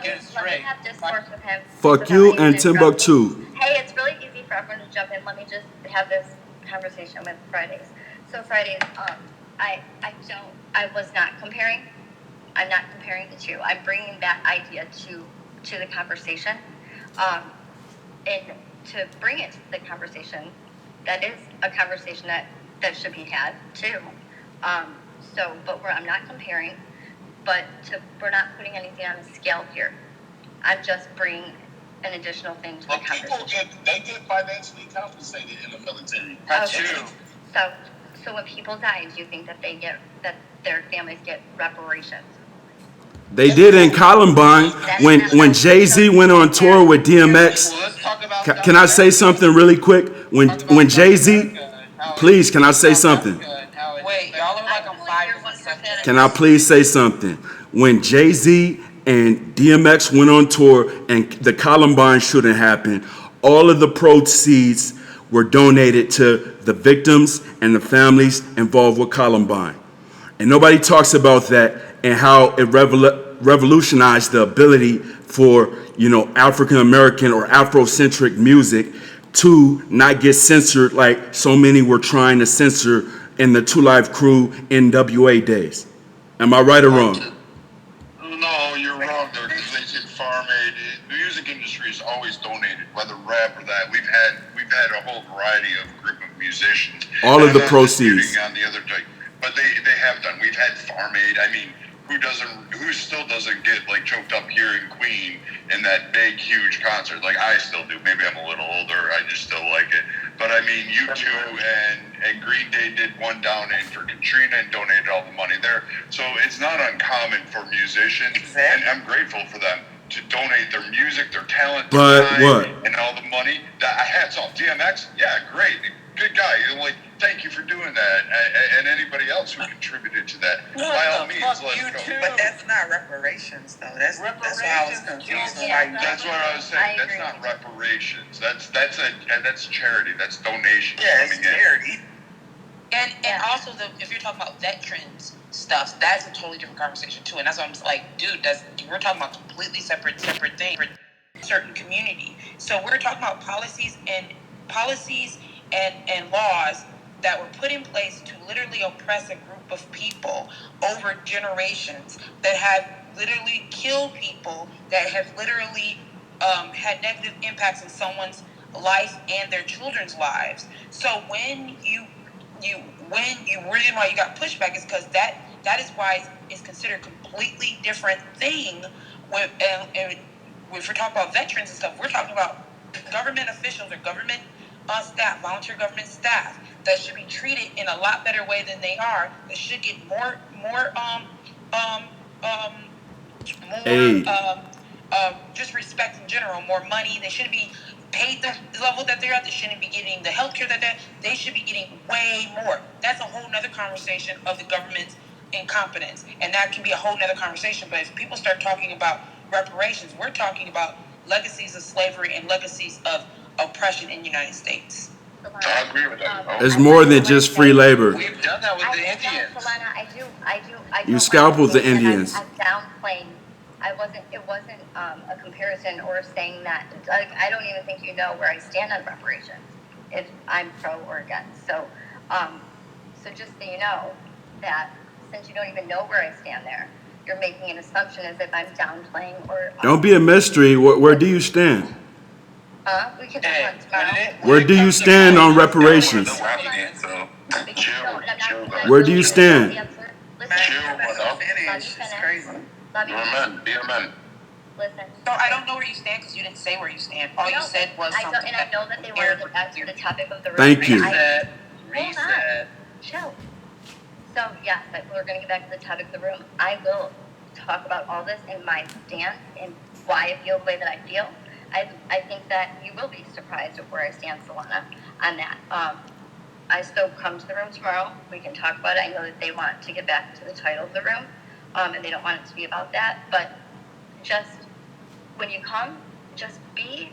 let me have discourse with him. Fuck you and Timbuktu. Hey, it's really easy for everyone to jump in. Let me just have this conversation with Fridays. So Fridays, I was not comparing. I'm not comparing the two. I'm bringing that idea to the conversation, and to bring it to the conversation. That is a conversation that should be had too. I'm not comparing, but we're not putting anything on a scale here. I'm just bringing an additional thing to the conversation. They get financially compensated in the military. Okay. So when people die, do you think that their families get reparations? They did in Columbine when Jay-Z went on tour with DMX. Can I say something really quick? When Jay-Z, please, can I say something? Wait, y'all are like on fire. Can I please say something? When Jay-Z and DMX went on tour and the Columbine shooting happened, all of the proceeds were donated to the victims and the families involved with Columbine. And nobody talks about that and how it revolutionized the ability for, African American or Afrocentric music to not get censored like so many were trying to censor in the Two Live Crew NWA days. Am I right or wrong? No, you're wrong there, because they said Farm Aid. The music industry has always donated, whether rap or that. We've had a whole variety of group of musicians. All of the proceeds. On the other day, but they have done. We've had Farm Aid. I mean, who still doesn't get like choked up here in Queen in that big, huge concert? Like I still do. Maybe I'm a little older. I just still like it. But I mean, U2 and Green Day did one down in for Katrina and donated all the money there. So it's not uncommon for musicians, and I'm grateful for them to donate their music, their talent, their time, and all the money. Hats off. DMX, yeah, great. Good guy. Thank you for doing that, and anybody else who contributed to that. By all means, let's go. But that's not reparations, though. That's why I was confused. That's what I was saying. That's not reparations. That's charity. That's donation. Yeah, it's charity. And also if you're talking about veterans stuff, that's a totally different conversation too. And that's why I'm just like, dude, we're talking about completely separate things for a certain community. So we're talking about policies and laws that were put in place to literally oppress a group of people over generations, that have literally killed people, that have literally had negative impacts in someone's life and their children's lives. So when reason why you got pushback is because that is why it's considered a completely different thing. And if we're talking about veterans and stuff, we're talking about government officials or government staff, volunteer government staff, that should be treated in a lot better way than they are. That should get more just respect in general, more money. They shouldn't be paid the level that they're at. They shouldn't be getting the healthcare they should be getting way more. That's a whole nother conversation of the government's incompetence, and that can be a whole nother conversation. But if people start talking about reparations, we're talking about legacies of slavery and legacies of oppression in the United States. I agree with that. It's more than just free labor. We've done that with the Indians. Solana, I do. You scalpeled the Indians. I'm downplaying. It wasn't a comparison or saying that. I don't even think you know where I stand on reparations, if I'm pro or against. So just so you know that, since you don't even know where I stand there, you're making an assumption as if I'm downplaying or. Don't be a mystery. Where do you stand? We can talk on tomorrow. Where do you stand on reparations? Where do you stand? It's crazy. Be a man. Listen. So I don't know where you stand because you didn't say where you stand. All you said was something. And I know that they want to get back to the topic of the room. Thank you. Reset. Chill. So yes, we're going to get back to the topic of the room. I will talk about all this in my stance and why I feel the way that I feel. I think that you will be surprised at where I stand, Solana, on that. I still come to the room tomorrow. We can talk about it. I know that they want to get back to the title of the room, and they don't want it to be about that. But just when you come, just be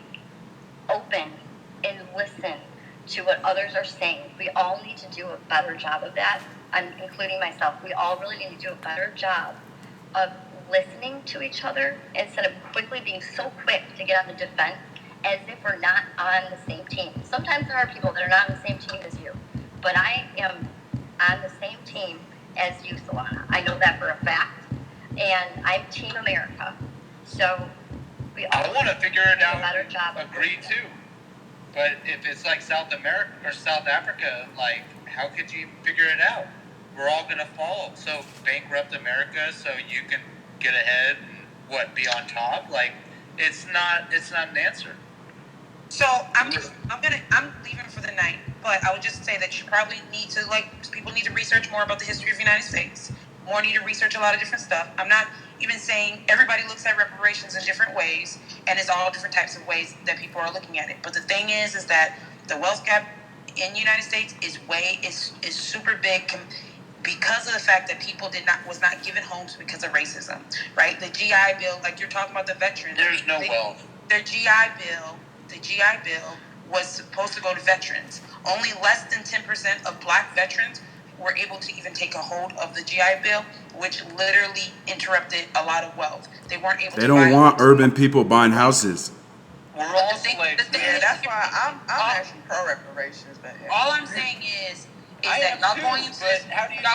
open and listen to what others are saying. We all need to do a better job of that. I'm including myself. We all really need to do a better job of listening to each other instead of quickly being so quick to get on the defense as if we're not on the same team. Sometimes there are people that are not on the same team as you, but I am on the same team as you, Solana. I know that for a fact, and I'm Team America. So we all I want to figure it out. A better job. Agree too. But if it's like South America or South Africa, like how could you figure it out? We're all gonna follow. So bankrupt America so you can get ahead and be on top? Like it's not an answer. So I'm leaving for the night, but I would just say that you probably need to people need to research more about the history of the United States. More need to research a lot of different stuff. I'm not even saying everybody looks at reparations in different ways, and it's all different types of ways that people are looking at it. But the thing is that the wealth gap in the United States is super big because of the fact that people was not given homes because of racism, right? The GI Bill, like you're talking about the veterans. There's no wealth. The GI Bill was supposed to go to veterans. Only less than 10% of black veterans were able to even take a hold of the GI Bill, which literally interrupted a lot of wealth. They weren't able to. They don't want urban people buying houses. We're all slaves. Yeah, that's why I'm actually pro reparations. But all I'm saying is that y'all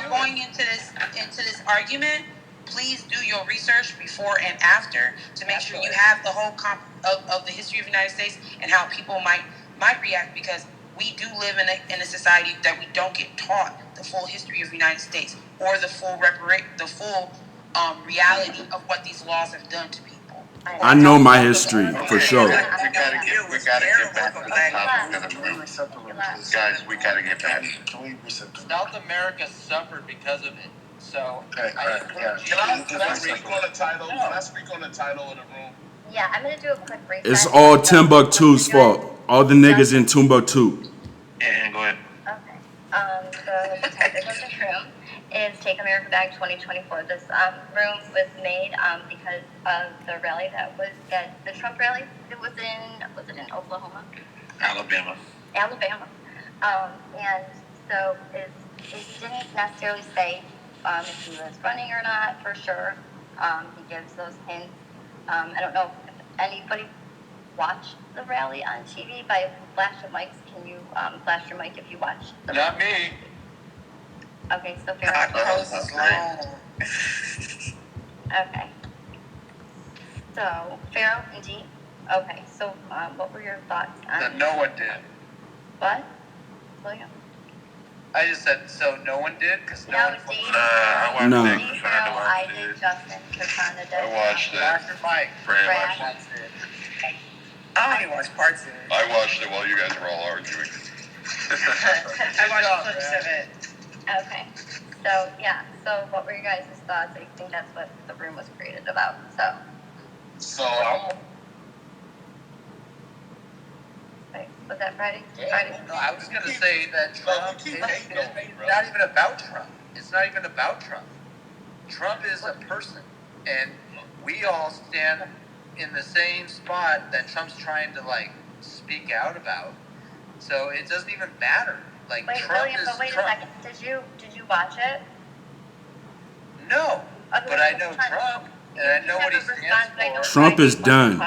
going into this argument. Please do your research before and after to make sure you have the whole of the history of the United States and how people might react, because we do live in a society that we don't get taught the full history of the United States or the full reality of what these laws have done to people. I know my history for sure. We gotta get back to the topic of the room. Guys, we gotta get back. South America suffered because of it. So Can I speak on the title? Can I speak on the title of the room? Yeah, I'm gonna do a quick reset. It's all Timbuktu's fault. All the niggas in Timbuktu. Yeah, go ahead. Okay. So the topic of the room is Take America Back 2024. This room was made because of the rally that was at the Trump rally. It was it in Oklahoma? Alabama. And so it didn't necessarily say if he was running or not for sure. He gives those hints. I don't know if anybody watched the rally on TV by flash of mics. Can you flash your mic if you watched the not rally? me. Okay, so Fairow. Okay. So Fairow and Dee. Okay, so what were your thoughts on That no one did. what? William? I just said so. No one did because no one. Dee. I watched No. it. Dee, Fairow, I did, Justin, Katana did. I watched it. Dr. Mike. Brad Brad. watched it. I only watched parts of it. I watched it while you guys were all arguing. I watched clips of it. Okay. So yeah. So what were your guys' thoughts? I think that's what the room was created about. So wait, was that Friday? Friday. No, I was gonna say that Trump keep is hating on me, bro. not even about Trump. It's not even about Trump. Trump is a person, and we all stand in the same spot that Trump's trying to speak out about. So it doesn't even matter. Wait, Trump William, is but wait Trump. a second. Did you watch it? No, Okay, but I know Trump, and I know what he stands for. Trump is done.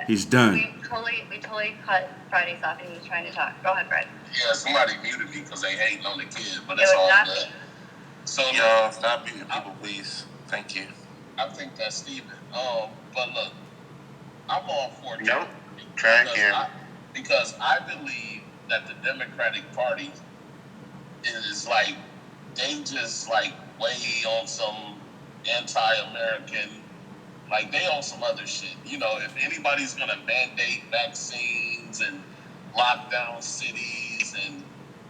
He's done. We totally cut Fridays off, and he was trying to talk. Go ahead, Fred. Yeah, somebody muted me because they hating on the kid, but It it's was all not good. me. So Yo, stop beating people, please. Thank you. I think that's Steven. But look, I'm all for it. Nope. Try again. Because I believe that the Democratic Party is they just way on some anti-American, they on some other shit. If anybody's gonna mandate vaccines and lock down cities and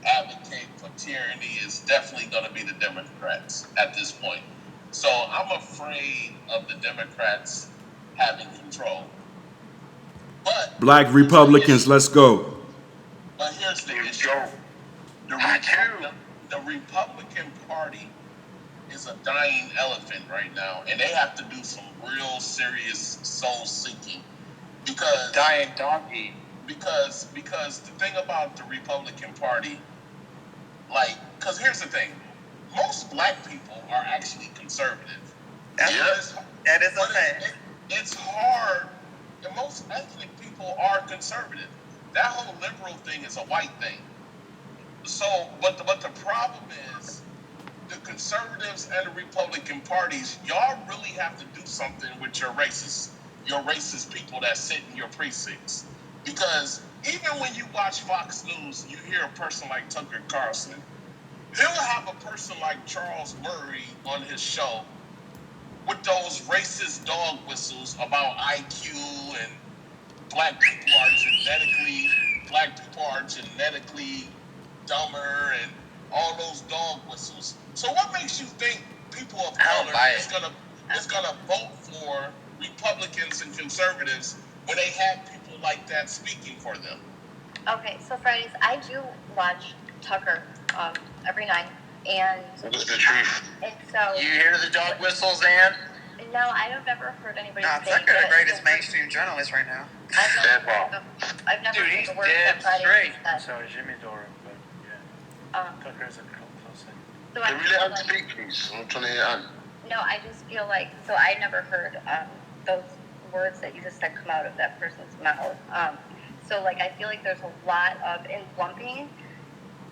advocate for tyranny, it's definitely gonna be the Democrats at this point. So I'm afraid of the Democrats having control. But Black Republicans, let's go. But here's the issue. The Republican Party is a dying elephant right now, and they have to do some real serious soul sinking because Dying donkey. because the thing about the Republican Party, because here's the thing, most black people are actually conservative. That is a fact. It's hard. And most ethnic people are conservative. That whole liberal thing is a white thing. So, but the problem is, the conservatives and the Republican parties, y'all really have to do something with your racist people that sit in your precincts. Because even when you watch Fox News, you hear a person like Tucker Carlson. He'll have a person like Charles Murray on his show with those racist dog whistles about IQ and black people are genetically dumber and all those dog whistles. So what makes you think people of color is gonna vote for Republicans and conservatives when they have people like that speaking for them? Okay, so Fridays, I do watch Tucker every night, and What's the truth? and so You hear the dog whistles, Ann? no, I have never heard anybody Nah, say Tucker, the that- greatest mainstream journalist right now. I've never Dude, heard he's the word dead that Friday straight. said. Sorry, Jimmy Dora, but yeah, Tucker's a close second. So Can I we feel let him like, speak, please? I'm trying to hear Ann. no, I just feel like, so I never heard those words that you just said come out of that person's mouth. So like, I feel like there's a lot of, in lumping,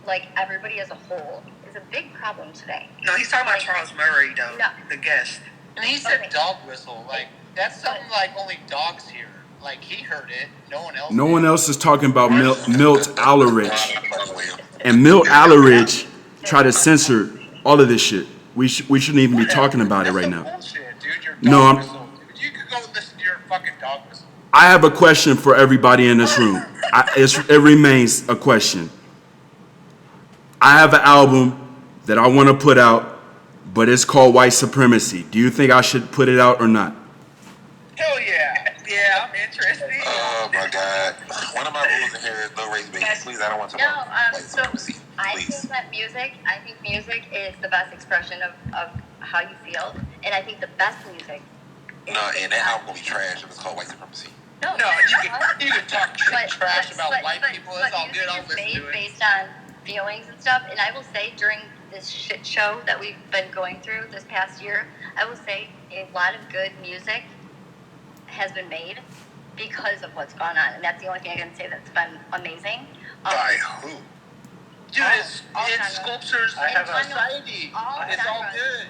like everybody as a whole is a big problem today. No, he's talking about Charles Murray, though, No. the guest. And he said Okay. dog whistle. Like, that's something like only dogs hear. Like, he heard it. No one else No did. one else is talking about Milt Allerich. And Milt Allerich tried to censor all of this shit. We shouldn't even be talking about it right now. That's some bullshit, dude. Your dog No, whistle. Dude, you could go listen to your fucking dog whistle. I have a question for everybody in this room. It remains a question. I have an album that I want to put out, but it's called White Supremacy. Do you think I should put it out or not? Hell yeah. Yeah, I'm interested. Oh my God! One of my rules in here is no race bait. Please, I don't want to talk No, about white so supremacy. I Please. think music is the best expression of how you feel, and I think the best music is No, and that album will be trash if it's called white supremacy. No, No, you can talk trash about white people. It's all music good. I'll is listen made to it. based on feelings and stuff. And I will say, during this shit show that we've been going through this past year, I will say a lot of good music has been made because of what's gone on, and that's the only thing I can say that's been amazing. By who? Dude, all it's genres. sculptures I have in a- society. all It's all genres. good.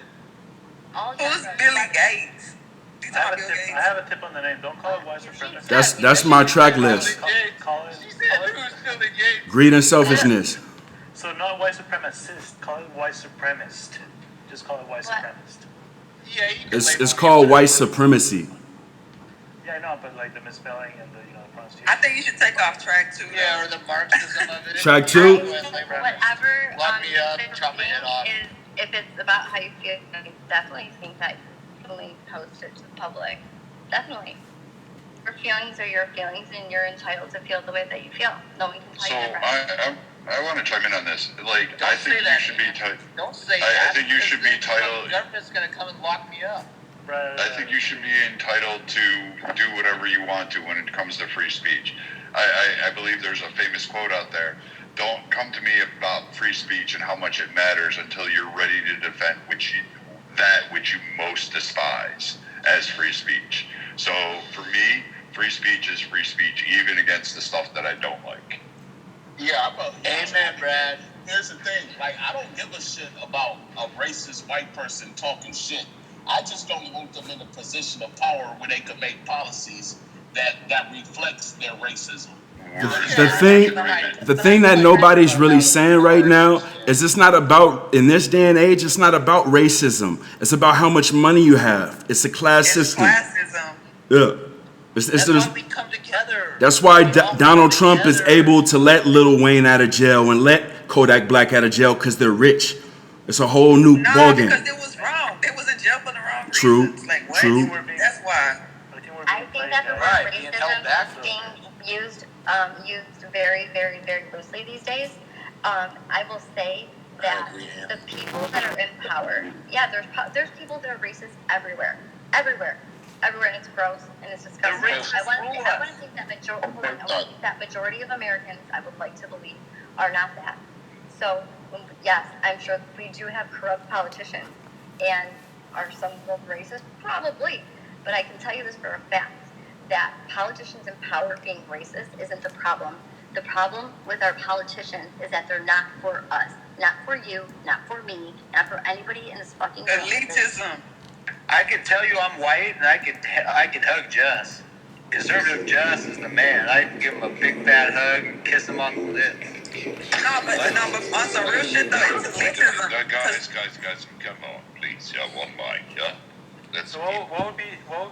All Who's genres. Billy Gates? You I talking have, a Bill tip, Gates? I have a tip on the name. Don't call it white supremacy. That's my track list. Call it. She said who's Billy Gates? Greed and selfishness. So not white supremacist. Call it white supremacist. Just call it white What? supremacist. Yeah, you can It's label called me white whatever. supremacy. Yeah, I know, but like the misspelling and the pronunciation. I think you should take off track 2. Yeah, or the Marxism of it. Track two? Whatever Lock me up, music chop my head off. is, if it's about how you feel, I definitely think that you can post it to the public. Definitely. Your feelings are your feelings, and you're entitled to feel the way that you feel. No one can tell So you different. I want to chime in on this. Like, Don't I think say you that. should be Don't say I that. think you should be because the titled- government's gonna come and lock me up. Right. I think you should be entitled to do whatever you want to when it comes to free speech. I believe there's a famous quote out there. Don't come to me about free speech and how much it matters until you're ready to defend that which you most despise as free speech. So for me, free speech is free speech, even against the stuff that I don't like. Yeah, Amen, Brad. Here's the thing, like, I don't give a shit about a racist white person talking shit. I just don't want them in a position of power where they can make policies that reflects their racism. The thing that nobody's really saying right now is it's not about, in this day and age, it's not about racism. It's about how much money you have. It's a class It's system. classism. Yeah. That's why we come together. That's why We all Donald come Trump is together. able to let Lil Wayne out of jail and let Kodak Black out of jail because they're rich. It's a whole new No, ballgame. because it was wrong. They was in jail for the wrong True, reasons. Like, what? true. That's why. I think that the word Right, being held racism back, is being used very, very, very loosely these days. I will say that agree, Ann. the people that are in power, there's people that are racist everywhere, and it's gross and it's disgusting. racist I want rule to think that majority of Americans, I would like to believe, are not that. So yes, I'm sure we do have corrupt politicians, and Are some of them racist? Probably. But I can tell you this for a fact, that politicians in power being racist isn't the problem. The problem with our politicians is that they're not for us. Not for you, not for me, not for anybody in this fucking country. Elitism. I can tell you I'm white, and I can hug Just. Conservative Just is the man. I can give him a big fat hug and kiss him on the lips. No, but on some real shit though, it's elitism. Guys, come on, please. Yeah, one mic, yeah. Let's So what would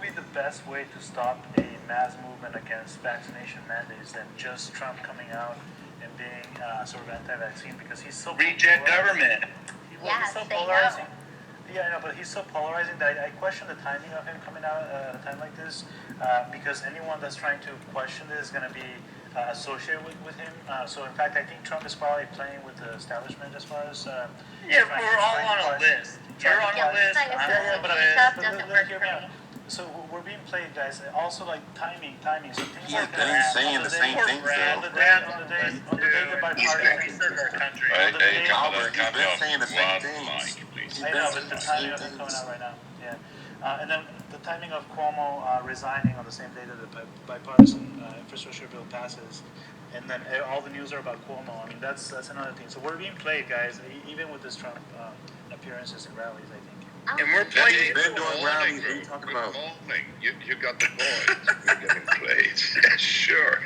be the best way to stop a mass movement against vaccination mandates than just Trump coming out and being sort of anti-vaccine because he's so Reject government. He's so say polarizing. no. Yeah, I know, but he's so polarizing that I question the timing of him coming out at a time like this because anyone that's trying to question this is going to be associated with him. So in fact, I think Trump is probably playing with the establishment as far as Yeah, we're all on a list. You're on a list. I'm on a list. Stuff doesn't work for me. So we're being played, guys. Also, like timing. So things Yeah, like they ain't saying the same things on though. the day the bipartisan. He served our country. Hey, Albert, he's been saying the same one things. mic, please. He's I been know, saying but the the timing same of it coming things. out right now. Yeah. And then the timing of Cuomo resigning on the same day that the bipartisan infrastructure bill passes, and then all the news are about Cuomo. I mean, that's another thing. So we're being played, guys, even with this Trump appearances and rallies, I think. And we're playing. Been doing rallies. What are you talking about? You got the point. We're getting played. Yeah, sure.